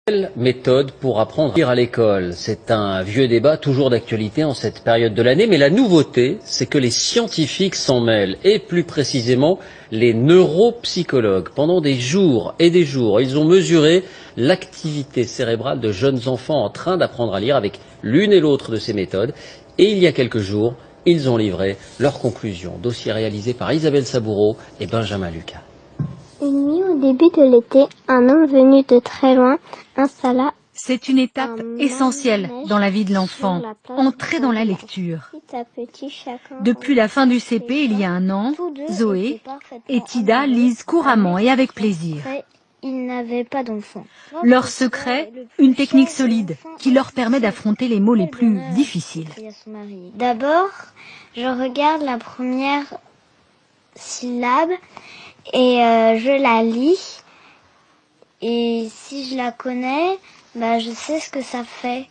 Quelle méthode pour apprendre à lire à l'école? C'est un vieux débat, toujours d'actualité en cette période de l'année, mais la nouveauté, c'est que les scientifiques s'en mêlent, et plus précisément les neuropsychologues. Pendant des jours et des jours, ils ont mesuré l'activité cérébrale de jeunes enfants en train d'apprendre à lire avec l'une et l'autre de ces méthodes, et il y a quelques jours, ils ont livré leurs conclusions. Dossier réalisé par Isabelle Saboureau et Benjamin Lucas. Une nuit au début de l'été, un homme venu de très loin installa... C'est une étape essentielle dans la vie de l'enfant, entrer dans la lecture. Depuis la fin du CP, il y a un an, Zoé et Tida lisent couramment et avec plaisir. Ils n'avaient pas d'enfant. Leur secret, une technique solide qui leur permet d'affronter les mots les plus difficiles. D'abord, je regarde la première syllabe et je la lis. Et si je la connais, je sais ce que ça fait.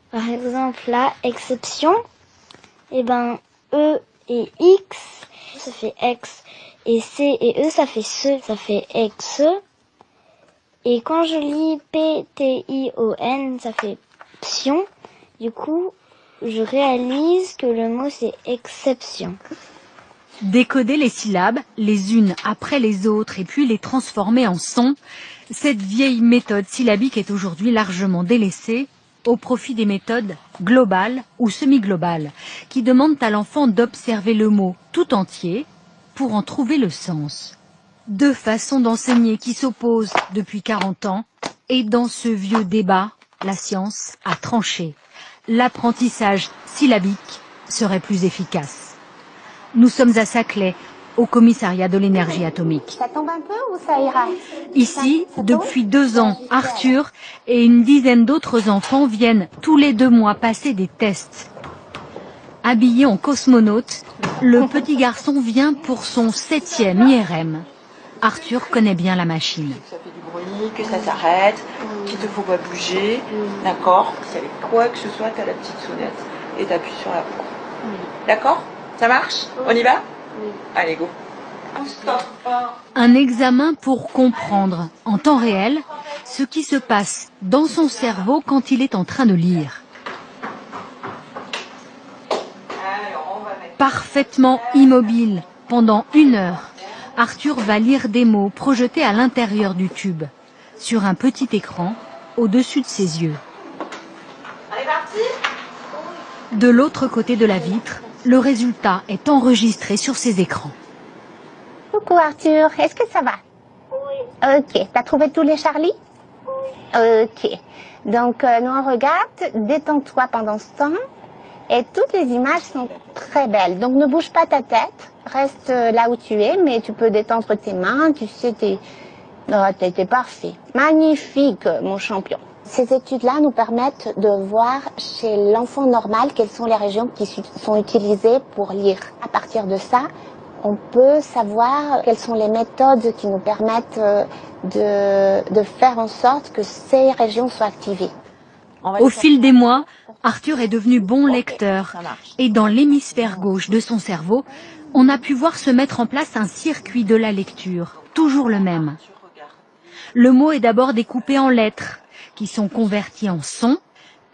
Par exemple, là, exception, E et X, ça fait X. Et C et E, ça fait ce, ça fait ex. Et quand je lis P, T, I, O, N, ça fait psion. Du coup, je réalise que le mot, c'est exception. Décoder les syllabes, les unes après les autres, et puis les transformer en sons, cette vieille méthode syllabique est aujourd'hui largement délaissée au profit des méthodes globales ou semi-globales, qui demandent à l'enfant d'observer le mot tout entier pour en trouver le sens. Deux façons d'enseigner qui s'opposent depuis 40 ans, et dans ce vieux débat, la science a tranché. L'apprentissage syllabique serait plus efficace. Nous sommes à Saclay, au commissariat de l'énergie atomique. Ça tombe un peu ou ça ira? Ici, depuis 2 ans, Arthur et une dizaine d'autres enfants viennent tous les 2 mois passer des tests. Habillé en cosmonaute, le petit garçon vient pour son 7e IRM. Arthur connaît bien la machine. Ça fait du bruit, que ça s'arrête, qu'il ne faut pas bouger, d'accord? Si avec quoi que ce soit, tu as la petite sonnette et tu appuies sur la porte. D'accord? Ça marche? On y va? Oui. Allez, go. Un examen pour comprendre, en temps réel, ce qui se passe dans son cerveau quand il est en train de lire. Parfaitement immobile, pendant 1 heure, Arthur va lire des mots projetés à l'intérieur du tube, sur un petit écran, au-dessus de ses yeux. On est parti? De l'autre côté de la vitre, le résultat est enregistré sur ces écrans. Coucou Arthur, est-ce que ça va? Oui. Ok, t'as trouvé tous les Charlie? Oui. Ok, donc nous on regarde, détends-toi pendant ce temps, et toutes les images sont très belles, donc ne bouge pas ta tête, reste là où tu es, mais tu peux détendre tes mains, tu sais, t'es parfait. Magnifique mon champion. Ces études-là nous permettent de voir chez l'enfant normal quelles sont les régions qui sont utilisées pour lire. À partir de ça, on peut savoir quelles sont les méthodes qui nous permettent de faire en sorte que ces régions soient activées. Au fil des mois, Arthur est devenu bon lecteur et dans l'hémisphère gauche de son cerveau, on a pu voir se mettre en place un circuit de la lecture, toujours le même. Le mot est d'abord découpé en lettres, qui sont convertis en sons,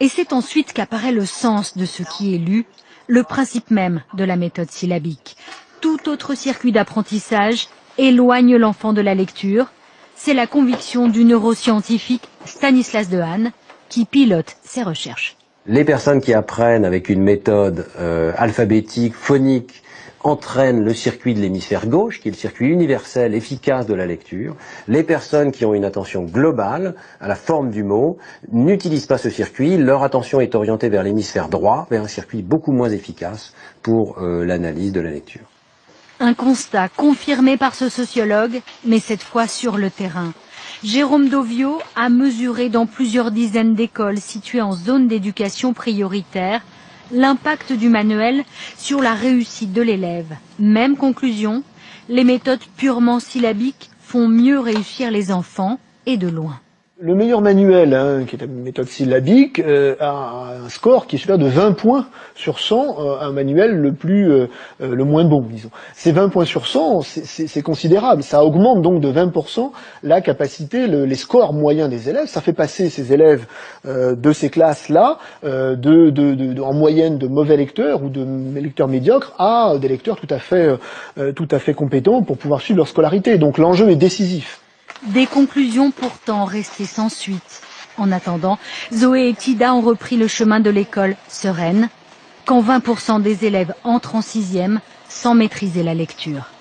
et c'est ensuite qu'apparaît le sens de ce qui est lu, le principe même de la méthode syllabique. Tout autre circuit d'apprentissage éloigne l'enfant de la lecture. C'est la conviction du neuroscientifique Stanislas Dehaene qui pilote ses recherches. Les personnes qui apprennent avec une méthode alphabétique, phonique, entraînent le circuit de l'hémisphère gauche, qui est le circuit universel, efficace de la lecture. Les personnes qui ont une attention globale, à la forme du mot, n'utilisent pas ce circuit. Leur attention est orientée vers l'hémisphère droit, vers un circuit beaucoup moins efficace pour l'analyse de la lecture. Un constat confirmé par ce sociologue, mais cette fois sur le terrain. Jérôme Dovio a mesuré dans plusieurs dizaines d'écoles situées en zone d'éducation prioritaire l'impact du manuel sur la réussite de l'élève. Même conclusion, les méthodes purement syllabiques font mieux réussir les enfants et de loin. Le meilleur manuel, qui est la méthode syllabique, a un score qui est supérieur de 20 points sur 100, un manuel le moins bon, disons. Ces 20 points sur 100, c'est considérable. Ça augmente donc de 20% la capacité, les scores moyens des élèves. Ça fait passer ces élèves de ces classes-là, en moyenne de mauvais lecteurs ou de lecteurs médiocres à des lecteurs tout à fait compétents pour pouvoir suivre leur scolarité. Donc l'enjeu est décisif. Des conclusions pourtant restées sans suite. En attendant, Zoé et Tida ont repris le chemin de l'école sereine, quand 20% des élèves entrent en 6e sans maîtriser la lecture.